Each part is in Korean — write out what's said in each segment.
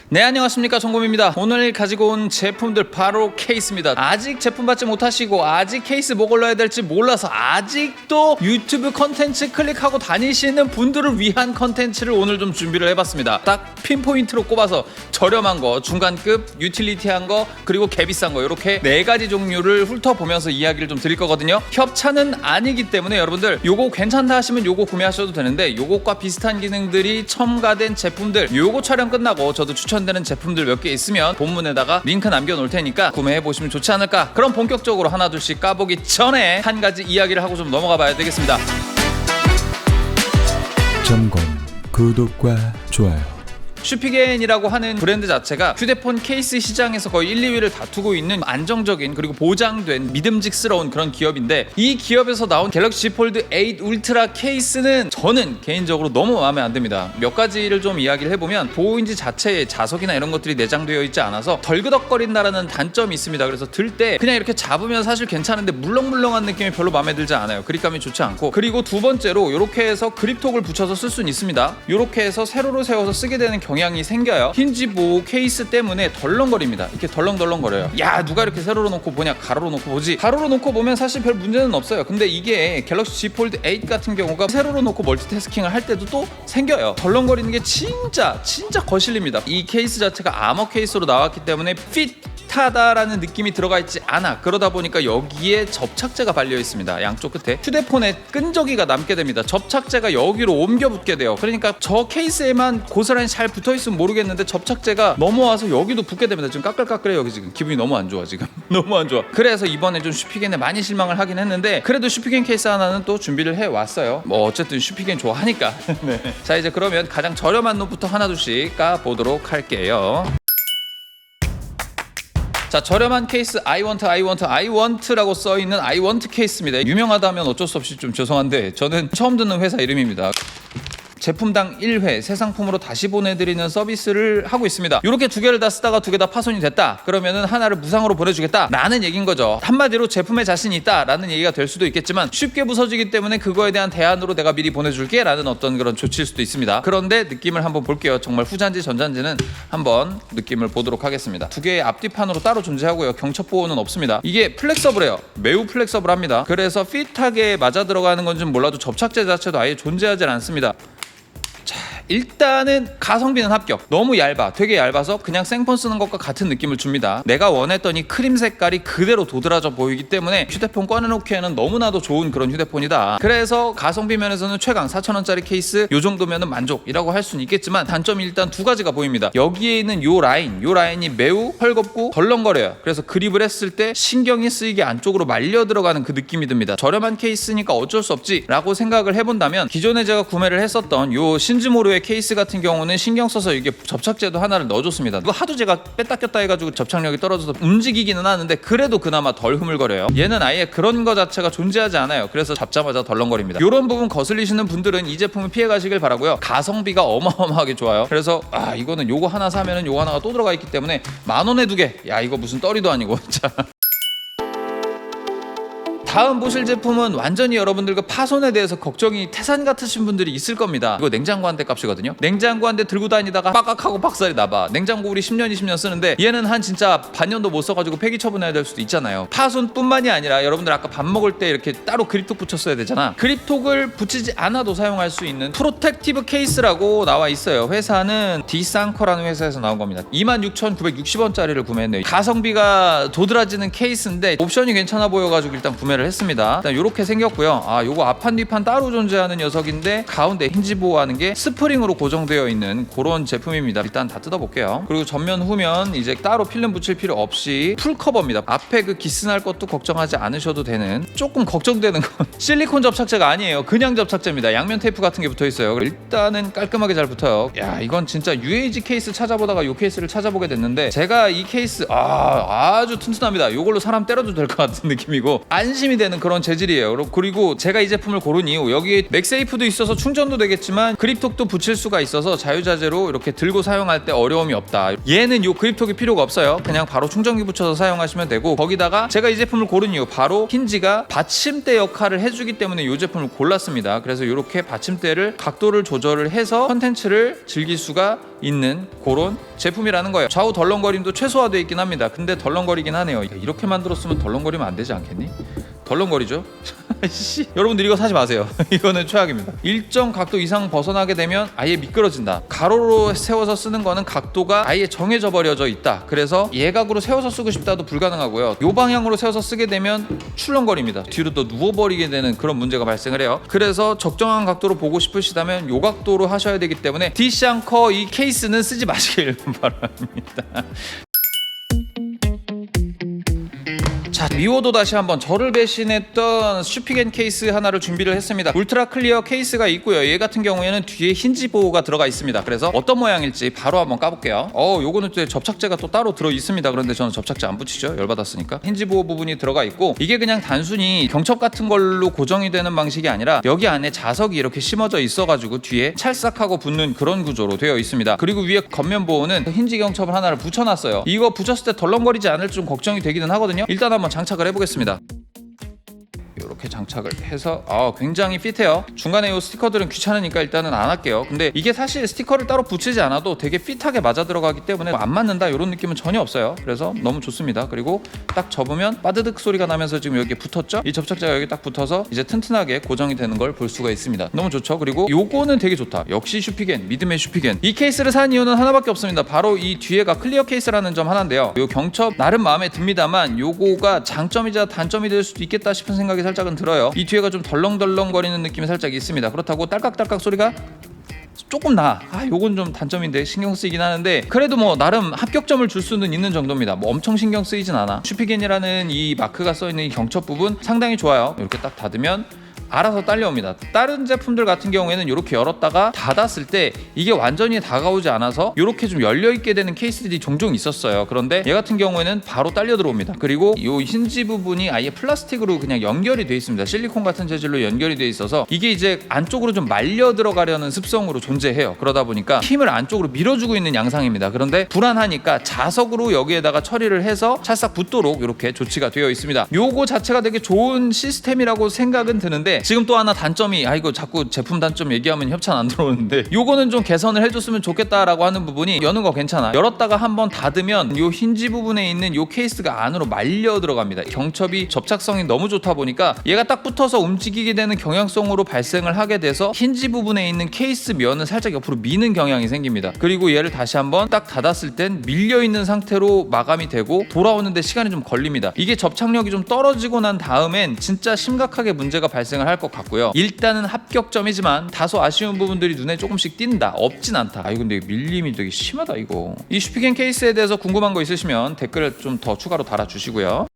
네, 안녕하십니까, 정곰입니다. 오늘 가지고 온 제품들 바로 케이스입니다. 아직 제품 받지 못하시고 아직 케이스 뭐 걸러야 될지 몰라서 아직도 유튜브 컨텐츠 클릭하고 다니시는 분들을 위한 컨텐츠를 오늘 좀 준비를 해봤습니다. 딱 핀포인트로 꼽아서 저렴한 거, 중간급, 유틸리티한 거, 그리고 개비싼 거, 이렇게 4가지 종류를 훑어보면서 이야기를 좀 드릴 거거든요. 협찬은 아니기 때문에 여러분들 요거 괜찮다 하시면 요거 구매하셔도 되는데, 요것과 비슷한 기능들이 첨가된 제품들, 요거 촬영 끝나고 저도 추천되는 제품들 몇 개 있으면 본문에다가 링크 남겨놓을 테니까 구매해보시면 좋지 않을까. 그럼 본격적으로 하나둘씩 까보기 전에 한 가지 이야기를 하고 좀 넘어가 봐야 되겠습니다. 점검, 구독과 좋아요. 슈피겐이라고 하는 브랜드 자체가 휴대폰 케이스 시장에서 거의 1, 2위를 다투고 있는 안정적인, 그리고 보장된 믿음직스러운 그런 기업인데, 이 기업에서 나온 갤럭시 Z 폴드 8 울트라 케이스는 저는 개인적으로 너무 마음에 안 듭니다. 몇 가지를 좀 이야기를 해보면, 보호인지 자체에 자석이나 이런 것들이 내장되어 있지 않아서 덜그덕거린다라는 단점이 있습니다. 그래서 들 때 그냥 이렇게 잡으면 사실 괜찮은데 물렁물렁한 느낌이 별로 마음에 들지 않아요. 그립감이 좋지 않고, 그리고 두 번째로 이렇게 해서 그립톡을 붙여서 쓸 수는 있습니다. 이렇게 해서 세로로 세워서 쓰게 되는 경향이 생겨요. 힌지 보호 케이스 때문에 덜렁거립니다. 이렇게 덜렁덜렁거려요. 야, 누가 이렇게 세로로 놓고 보냐, 가로로 놓고 보지. 가로로 놓고 보면 사실 별 문제는 없어요. 근데 이게 갤럭시 Z 폴드 8 같은 경우가 세로로 놓고 멀티태스킹을 할 때도 또 생겨요. 덜렁거리는 게 진짜 거실립니다. 이 케이스 자체가 아머 케이스로 나왔기 때문에 핏하다라는 느낌이 들어가 있지 않아. 그러다 보니까 여기에 접착제가 발려 있습니다. 양쪽 끝에 휴대폰에 끈적이가 남게 됩니다. 접착제가 여기로 옮겨 붙게 돼요. 그러니까 저 케이스에만 고스란히 잘 붙어 있으면 모르겠는데, 접착제가 넘어와서 여기도 붙게 됩니다. 지금 까끌까끌해. 여기 지금 기분이 너무 안 좋아. 지금 너무 안 좋아. 그래서 이번에 좀 슈피겐에 많이 실망을 하긴 했는데, 그래도 슈피겐 케이스 하나는 또 준비를 해왔어요. 뭐 어쨌든 슈피겐 좋아하니까. 네. 자, 이제 그러면 가장 저렴한 놈부터 하나둘씩 까보도록 할게요. 자, 저렴한 케이스 I want라고 써있는 I want 케이스입니다. 유명하다면 어쩔 수 없이 좀 죄송한데 저는 처음 듣는 회사 이름입니다. 제품당 1회 새 상품으로 다시 보내드리는 서비스를 하고 있습니다. 이렇게 2개를 다 쓰다가 2개 다 파손이 됐다 그러면은 하나를 무상으로 보내주겠다 라는 얘기인 거죠. 한마디로 제품에 자신이 있다 라는 얘기가 될 수도 있겠지만, 쉽게 부서지기 때문에 그거에 대한 대안으로 내가 미리 보내줄게 라는 어떤 그런 조치일 수도 있습니다. 그런데 느낌을 한번 볼게요. 정말 후자인지 전자인지는 한번 느낌을 보도록 하겠습니다. 2개의 앞뒤판으로 따로 존재하고요. 경첩 보호는 없습니다. 이게 플렉서블해요. 매우 플렉서블합니다. 그래서 핏하게 맞아 들어가는 건지는 몰라도 접착제 자체도 아예 존재하지 않습니다. 일단은 가성비는 합격. 너무 얇아. 되게 얇아서 그냥 생폰 쓰는 것과 같은 느낌을 줍니다. 내가 원했던 이 크림 색깔이 그대로 도드라져 보이기 때문에 휴대폰 꺼내놓기에는 너무나도 좋은 그런 휴대폰이다. 그래서 가성비 면에서는 최강 4,000원짜리 케이스 요 정도면은 만족이라고 할 수는 있겠지만, 단점이 일단 2가지가 보입니다. 여기에 있는 요 라인이 매우 헐겁고 덜렁거려요. 그래서 그립을 했을 때 신경이 쓰이게 안쪽으로 말려 들어가는 그 느낌이 듭니다. 저렴한 케이스니까 어쩔 수 없지 라고 생각을 해본다면, 기존에 제가 구매를 했었던 요 신즈모로의 케이스 같은 경우는 신경 써서 이게 접착제도 하나를 넣어줬습니다. 이거 하도 제가 뺐다 꼈다 해가지고 접착력이 떨어져서 움직이기는 하는데 그래도 그나마 덜 흐물거려요. 얘는 아예 그런 거 자체가 존재하지 않아요. 그래서 잡자마자 덜렁거립니다. 이런 부분 거슬리시는 분들은 이 제품을 피해가시길 바라고요. 가성비가 어마어마하게 좋아요. 그래서 이거는 요거 하나 사면은 요거 하나가 또 들어가 있기 때문에 10,000원에 2개. 야, 이거 무슨 떨이도 아니고. 자, 다음 보실 제품은 완전히 여러분들과 파손에 대해서 걱정이 태산 같으신 분들이 있을 겁니다. 이거 냉장고 한 대 값이거든요. 냉장고 한 대 들고 다니다가 빡빡하고 박살이 나봐. 냉장고 우리 10년 20년 쓰는데 얘는 한 진짜 반년도 못 써가지고 폐기 처분해야 될 수도 있잖아요. 파손뿐만이 아니라 여러분들 아까 밥 먹을 때 이렇게 따로 그립톡 붙였어야 되잖아. 그립톡을 붙이지 않아도 사용할 수 있는 프로텍티브 케이스라고 나와 있어요. 회사는 디상커라는 회사에서 나온 겁니다. 26,960원짜리를 구매했네요. 가성비가 도드라지는 케이스인데 옵션이 괜찮아 보여가지고 일단 구매를 했습니다. 일단 이렇게 생겼고요. 요거 앞판 뒷판 따로 존재하는 녀석인데, 가운데 힌지 보호하는 게 스프링으로 고정되어 있는 그런 제품입니다. 일단 다 뜯어볼게요. 그리고 전면 후면 이제 따로 필름 붙일 필요 없이 풀 커버입니다. 앞에 그 기스날 것도 걱정하지 않으셔도 되는, 조금 걱정되는 건 실리콘 접착제가 아니에요. 그냥 접착제입니다. 양면 테이프 같은 게 붙어 있어요. 일단은 깔끔하게 잘 붙어요. 야, 이건 진짜 UAG 케이스 찾아보다가 이 케이스를 찾아보게 됐는데, 제가 이 케이스 아주 튼튼합니다. 이걸로 사람 때려도 될 것 같은 느낌이고 안심이 충전이 되는 그런 재질이에요. 그리고 제가 이 제품을 고른 이유, 여기에 맥세이프도 있어서 충전도 되겠지만 그립톡도 붙일 수가 있어서 자유자재로 이렇게 들고 사용할 때 어려움이 없다. 얘는 요 그립톡이 필요가 없어요. 그냥 바로 충전기 붙여서 사용하시면 되고, 거기다가 제가 이 제품을 고른 이유, 바로 힌지가 받침대 역할을 해주기 때문에 이 제품을 골랐습니다. 그래서 이렇게 받침대를 각도를 조절을 해서 컨텐츠를 즐길 수가 있는 그런 제품이라는 거예요. 좌우 덜렁거림도 최소화되어 있긴 합니다. 근데 덜렁거리긴 하네요. 이렇게 만들었으면 덜렁거리면 안 되지 않겠니? 덜렁거리죠? 여러분들 이거 사지 마세요. 이거는 최악입니다. 일정 각도 이상 벗어나게 되면 아예 미끄러진다. 가로로 세워서 쓰는 거는 각도가 아예 정해져 버려져 있다. 그래서 예각으로 세워서 쓰고 싶다도 불가능하고요. 요 방향으로 세워서 쓰게 되면 출렁거립니다. 뒤로 또 누워버리게 되는 그런 문제가 발생을 해요. 그래서 적정한 각도로 보고 싶으시다면 요 각도로 하셔야 되기 때문에 디샹커 이 케이스는 쓰지 마시길 바랍니다. 자, 미워도 다시 한번 저를 배신했던 슈피겐 케이스 하나를 준비를 했습니다. 울트라 클리어 케이스가 있고요. 얘 같은 경우에는 뒤에 힌지 보호가 들어가 있습니다. 그래서 어떤 모양일지 바로 한번 까볼게요. 요거는 또 접착제가 또 따로 들어 있습니다. 그런데 저는 접착제 안 붙이죠. 열받았으니까. 힌지 보호 부분이 들어가 있고, 이게 그냥 단순히 경첩 같은 걸로 고정이 되는 방식이 아니라 여기 안에 자석이 이렇게 심어져 있어가지고 뒤에 찰싹하고 붙는 그런 구조로 되어 있습니다. 그리고 위에 겉면 보호는 힌지 경첩을 하나를 붙여놨어요. 이거 붙였을 때 덜렁거리지 않을지 좀 걱정이 되기는 하거든요. 일단 한번 장착을 해보겠습니다. 이렇게 장착을 해서 굉장히 핏해요. 중간에 이 스티커들은 귀찮으니까 일단은 안 할게요. 근데 이게 사실 스티커를 따로 붙이지 않아도 되게 핏하게 맞아 들어가기 때문에 안 맞는다 이런 느낌은 전혀 없어요. 그래서 너무 좋습니다. 그리고 딱 접으면 빠드득 소리가 나면서 지금 여기 붙었죠? 이 접착제가 여기 딱 붙어서 이제 튼튼하게 고정이 되는 걸 볼 수가 있습니다. 너무 좋죠? 그리고 요거는 되게 좋다. 역시 슈피겐, 믿음의 슈피겐. 이 케이스를 산 이유는 하나밖에 없습니다. 바로 이 뒤에가 클리어 케이스라는 점 하나인데요. 요 경첩 나름 마음에 듭니다만 요거가 장점이자 단점이 될 수도 있겠다 싶은 생각이 살짝은 들어요. 이 뒤에가 좀 덜렁덜렁거리는 느낌이 살짝 있습니다. 그렇다고 딸깍딸깍 소리가 조금 나. 요건 좀 단점인데 신경 쓰이긴 하는데, 그래도 뭐 나름 합격점을 줄 수는 있는 정도입니다. 뭐 엄청 신경 쓰이진 않아. 슈피겐이라는 이 마크가 써있는 이 경첩 부분 상당히 좋아요. 이렇게 딱 닫으면 알아서 딸려옵니다. 다른 제품들 같은 경우에는 이렇게 열었다가 닫았을 때 이게 완전히 다가오지 않아서 이렇게 좀 열려있게 되는 케이스들이 종종 있었어요. 그런데 얘 같은 경우에는 바로 딸려 들어옵니다. 그리고 이 힌지 부분이 아예 플라스틱으로 그냥 연결이 되어 있습니다. 실리콘 같은 재질로 연결이 되어 있어서 이게 이제 안쪽으로 좀 말려 들어가려는 습성으로 존재해요. 그러다 보니까 힘을 안쪽으로 밀어주고 있는 양상입니다. 그런데 불안하니까 자석으로 여기에다가 처리를 해서 찰싹 붙도록 이렇게 조치가 되어 있습니다. 요거 자체가 되게 좋은 시스템이라고 생각은 드는데, 지금 또 하나 단점이, 이거 자꾸 제품 단점 얘기하면 협찬 안 들어오는데, 요거는 좀 개선을 해줬으면 좋겠다라고 하는 부분이, 여는 거 괜찮아. 열었다가 한번 닫으면 요 힌지 부분에 있는 요 케이스가 안으로 말려 들어갑니다. 경첩이 접착성이 너무 좋다 보니까 얘가 딱 붙어서 움직이게 되는 경향성으로 발생을 하게 돼서 힌지 부분에 있는 케이스 면을 살짝 옆으로 미는 경향이 생깁니다. 그리고 얘를 다시 한번 딱 닫았을 땐 밀려 있는 상태로 마감이 되고 돌아오는데 시간이 좀 걸립니다. 이게 접착력이 좀 떨어지고 난 다음엔 진짜 심각하게 문제가 발생을 할 것 같고요. 일단은 합격점이지만 다소 아쉬운 부분들이 눈에 조금씩 띈다. 없진 않다. 근데 밀림이 되게 심하다 이거. 이 슈피겐 케이스에 대해서 궁금한 거 있으시면 댓글을 좀 더 추가로 달아주시고요.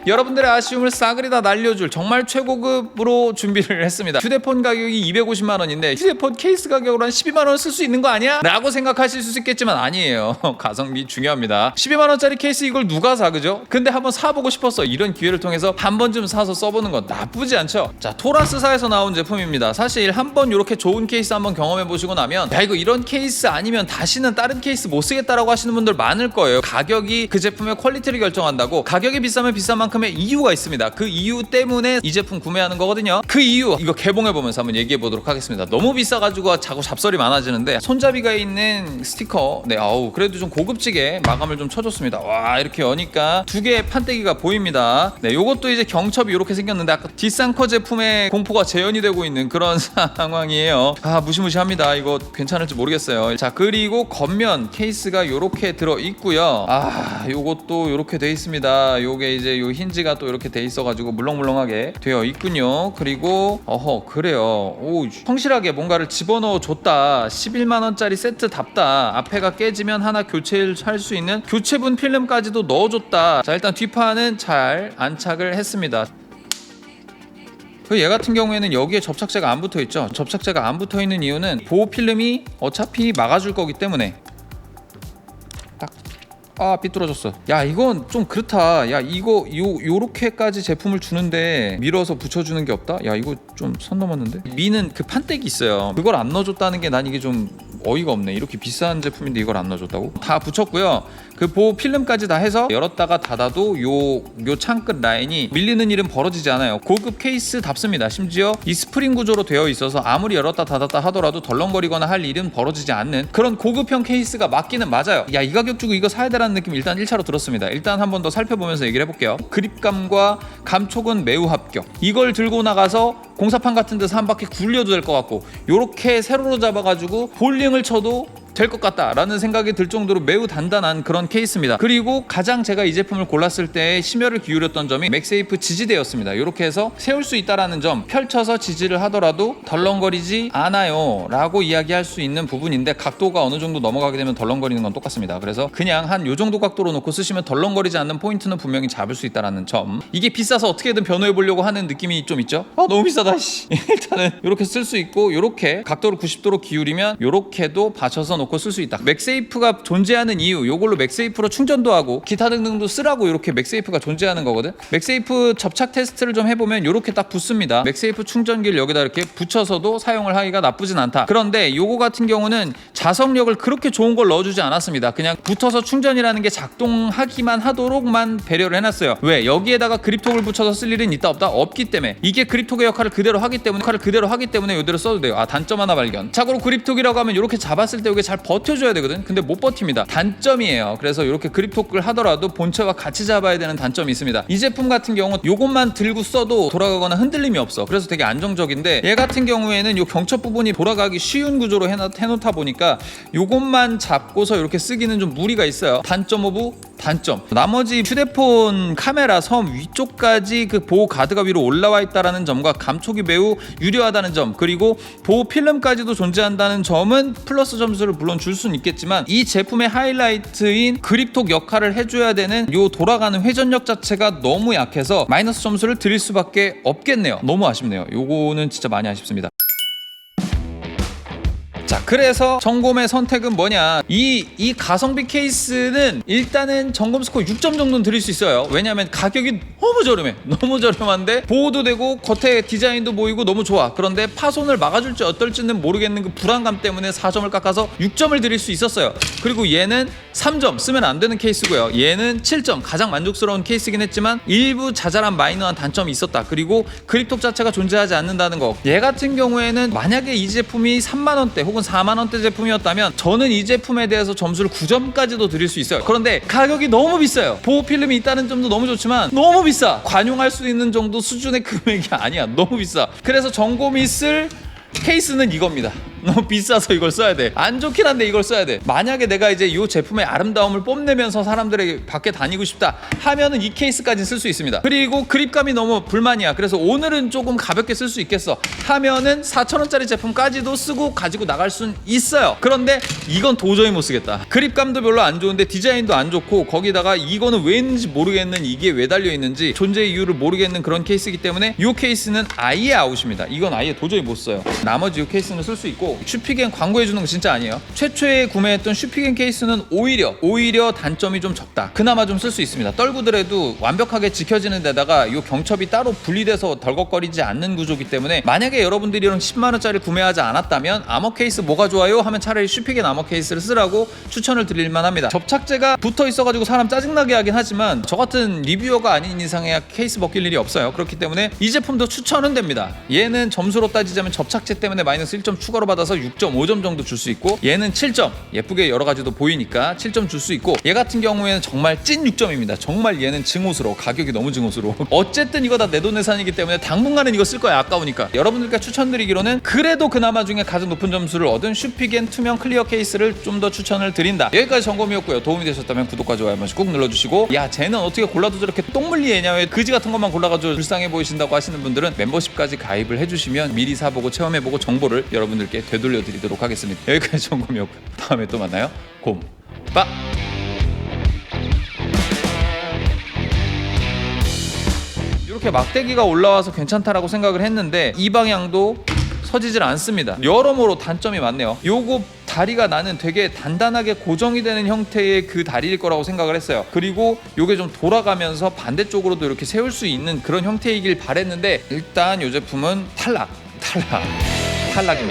여러분들의 아쉬움을 싸그리 다 날려줄 정말 최고급으로 준비를 했습니다. 휴대폰 가격이 250만 원인데 휴대폰 케이스 가격으로 한 12만 원 쓸 수 있는 거 아니야? 라고 생각하실 수 있겠지만 아니에요. 가성비 중요합니다. 12만 원짜리 케이스 이걸 누가 사, 그죠? 근데 한번 사보고 싶었어. 이런 기회를 통해서 한 번쯤 사서 써보는 건 나쁘지 않죠? 자, 토라스사에서 나온 제품입니다. 사실 한번 이렇게 좋은 케이스 한번 경험해 보시고 나면 이거 이런 케이스 아니면 다시는 다른 케이스 못 쓰겠다라고 하시는 분들 많을 거예요. 가격이 그 제품의 퀄리티를 결정한다고. 가격이 비싸면 비싼 만큼 이유가 있습니다. 그 이유 때문에 이 제품 구매하는 거거든요. 그 이유 이거 개봉해보면서 한번 얘기해 보도록 하겠습니다. 너무 비싸가지고 자꾸 잡설이 많아지는데, 손잡이가 있는 스티커, 그래도 좀 고급지게 마감을 좀 쳐줬습니다. 와, 이렇게 여니까 두 개의 판때기가 보입니다. 요것도 이제 경첩이 이렇게 생겼는데 아까 디상커 제품의 공포가 재현이 되고 있는 그런 상황이에요. 무시무시합니다. 이거 괜찮을지 모르겠어요. 자, 그리고 겉면 케이스가 이렇게 들어 있고요. 요것도 이렇게 돼 있습니다. 요게 이제 요 힌지가 또 이렇게 돼 있어가지고 물렁물렁하게 되어 있군요. 그리고 그래요. 성실하게 뭔가를 집어넣어 줬다. 11만원짜리 세트답다. 앞에가 깨지면 하나 교체할 수 있는 교체분 필름까지도 넣어줬다. 자, 일단 뒷판은 잘 안착을 했습니다. 얘 같은 경우에는 여기에 접착제가 안 붙어 있죠. 접착제가 안 붙어 있는 이유는 보호 필름이 어차피 막아줄 거기 때문에 딱 삐뚤어졌어. 야 이건 좀 그렇다. 야 이거 요렇게까지 제품을 주는데 밀어서 붙여주는 게 없다? 야 이거 좀 선 넘었는데? 미는 그 판때기 있어요. 그걸 안 넣어줬다는 게 난 이게 좀 어이가 없네. 이렇게 비싼 제품인데 이걸 안 넣어줬다고? 다 붙였고요. 그 보호 필름까지 다 해서 열었다가 닫아도 요 창끝 라인이 밀리는 일은 벌어지지 않아요. 고급 케이스답습니다. 심지어 이 스프링 구조로 되어 있어서 아무리 열었다 닫았다 하더라도 덜렁거리거나 할 일은 벌어지지 않는 그런 고급형 케이스가 맞기는 맞아요. 야 이 가격 주고 이거 사야 되라는 느낌 일단 1차로 들었습니다. 일단 한 번 더 살펴보면서 얘기를 해볼게요. 그립감과 감촉은 매우 합격. 이걸 들고 나가서 공사판 같은 데서 한 바퀴 굴려도 될 것 같고 요렇게 세로로 잡아가지고 볼링을 쳐도 될 것 같다라는 생각이 들 정도로 매우 단단한 그런 케이스입니다. 그리고 가장 제가 이 제품을 골랐을 때 심혈을 기울였던 점이 맥세이프 지지대였습니다. 이렇게 해서 세울 수 있다라는 점, 펼쳐서 지지를 하더라도 덜렁거리지 않아요 라고 이야기할 수 있는 부분인데 각도가 어느 정도 넘어가게 되면 덜렁거리는 건 똑같습니다. 그래서 그냥 한 요 정도 각도로 놓고 쓰시면 덜렁거리지 않는 포인트는 분명히 잡을 수 있다라는 점. 이게 비싸서 어떻게든 변호해 보려고 하는 느낌이 좀 있죠? 너무 비싸다 씨. 일단은 이렇게 쓸 수 있고 이렇게 각도를 90도로 기울이면 이렇게도 받쳐서 놓고 쓸 수 있다. 맥세이프가 존재하는 이유, 요걸로 맥세이프로 충전도 하고 기타 등등도 쓰라고 이렇게 맥세이프가 존재하는 거거든. 맥세이프 접착 테스트를 좀 해보면 이렇게 딱 붙습니다. 맥세이프 충전기를 여기다 이렇게 붙여서도 사용을 하기가 나쁘진 않다. 그런데 요거 같은 경우는 자석력을 그렇게 좋은 걸 넣어주지 않았습니다. 그냥 붙어서 충전이라는 게 작동하기만 하도록만 배려를 해놨어요. 왜? 여기에다가 그립톡을 붙여서 쓸 일은 있다 없다? 없기 때문에. 이게 그립톡의 역할을 그대로 하기 때문에 이대로 써도 돼요. 단점 하나 발견. 자고로 그립톡이라고 하면 이렇게 잡았을 때 이게 잘 버텨줘야 되거든. 근데 못 버팁니다. 단점이에요. 그래서 이렇게 그립톡을 하더라도 본체와 같이 잡아야 되는 단점이 있습니다. 이 제품 같은 경우 요것만 들고 써도 돌아가거나 흔들림이 없어. 그래서 되게 안정적인데 얘 같은 경우에는 요 경첩 부분이 돌아가기 쉬운 구조로 해놓다 보니까 요것만 잡고서 이렇게 쓰기는 좀 무리가 있어요. 단점 오브 단점. 나머지 휴대폰 카메라 섬 위쪽까지 그 보호 가드가 위로 올라와 있다라는 점과 감촉이 매우 유려하다는 점, 그리고 보호 필름까지도 존재한다는 점은 플러스 점수를 물론 줄 수는 있겠지만 이 제품의 하이라이트인 그립톡 역할을 해줘야 되는 요 돌아가는 회전력 자체가 너무 약해서 마이너스 점수를 드릴 수밖에 없겠네요. 너무 아쉽네요. 요거는 진짜 많이 아쉽습니다. 자, 그래서 점검의 선택은 뭐냐? 이 가성비 케이스는 일단은 점검 스코어 6점 정도는 드릴 수 있어요. 왜냐하면 가격이 너무 저렴해. 너무 저렴한데 보호도 되고 겉에 디자인도 보이고 너무 좋아. 그런데 파손을 막아줄지 어떨지는 모르겠는 그 불안감 때문에 4점을 깎아서 6점을 드릴 수 있었어요. 그리고 얘는 3점 쓰면 안 되는 케이스고요. 얘는 7점 가장 만족스러운 케이스긴 했지만 일부 자잘한 마이너한 단점이 있었다. 그리고 그립톡 자체가 존재하지 않는다는 거. 얘 같은 경우에는 만약에 이 제품이 3만원대 혹은 4만원대 제품이었다면 저는 이 제품에 대해서 점수를 9점까지도 드릴 수 있어요. 그런데 가격이 너무 비싸요. 보호 필름이 있다는 점도 너무 좋지만 너무 비싸. 관용할 수 있는 정도 수준의 금액이 아니야. 너무 비싸. 그래서 점검이 쓸 케이스는 이겁니다. 너무 비싸서 이걸 써야 돼. 안 좋긴 한데 이걸 써야 돼. 만약에 내가 이제 이 제품의 아름다움을 뽐내면서 사람들에게 밖에 다니고 싶다 하면은 이 케이스까지 쓸 수 있습니다. 그리고 그립감이 너무 불만이야. 그래서 오늘은 조금 가볍게 쓸 수 있겠어 하면은 4,000원짜리 제품까지도 쓰고 가지고 나갈 순 있어요. 그런데 이건 도저히 못 쓰겠다. 그립감도 별로 안 좋은데 디자인도 안 좋고 거기다가 이거는 왜 있는지 모르겠는, 이게 왜 달려 있는지 존재 이유를 모르겠는 그런 케이스이기 때문에 이 케이스는 아예 아웃입니다. 이건 아예 도저히 못 써요. 나머지 이 케이스는 쓸 수 있고, 슈피겐 광고해주는 거 진짜 아니에요. 최초에 구매했던 슈피겐 케이스는 오히려 단점이 좀 적다. 그나마 좀 쓸 수 있습니다. 떨구더라도 완벽하게 지켜지는 데다가 이 경첩이 따로 분리돼서 덜컥거리지 않는 구조기 때문에 만약에 여러분들이 이런 10만원짜리 구매하지 않았다면 아머 케이스 뭐가 좋아요? 하면 차라리 슈피겐 아머 케이스를 쓰라고 추천을 드릴만 합니다. 접착제가 붙어 있어가지고 사람 짜증나게 하긴 하지만 저 같은 리뷰어가 아닌 이상해야 케이스 벗길 일이 없어요. 그렇기 때문에 이 제품도 추천은 됩니다. 얘는 점수로 따지자면 접착제 때문에 마이너스 1점 추가로 받아서 6.5점 정도 줄 수 있고, 얘는 7점, 예쁘게 여러 가지도 보이니까 7점 줄 수 있고, 얘 같은 경우에는 정말 찐 6점입니다. 정말 얘는 증오스러워. 가격이 너무 증오스러워. 어쨌든 이거 다 내돈내산이기 때문에 당분간은 이거 쓸 거야. 아까우니까. 여러분들께 추천드리기로는 그래도 그나마 중에 가장 높은 점수를 얻은 슈피겐 투명 클리어 케이스를 좀 더 추천을 드린다. 여기까지 점검이었고요. 도움이 되셨다면 구독과 좋아요 한 번씩 꾹 눌러주시고, 야 쟤는 어떻게 골라도 저렇게 똥물리 애냐, 왜 그지 같은 것만 골라가지고 불쌍해 보이신다고 하시는 분들은 멤버십까지 가입을 해주시면 미리 사보고 체험해보고 정보를 여러분들께 되돌려드리도록 하겠습니다. 여기까지 점검이었고요. 다음에 또 만나요. 곰빠. 이렇게 막대기가 올라와서 괜찮다라고 생각을 했는데 이 방향도 서지질 않습니다. 여러모로 단점이 많네요. 요거 다리가 나는 되게 단단하게 고정이 되는 형태의 그 다리일 거라고 생각을 했어요. 그리고 요게 좀 돌아가면서 반대쪽으로도 이렇게 세울 수 있는 그런 형태이길 바랬는데 일단 이 제품은 탈락입니다.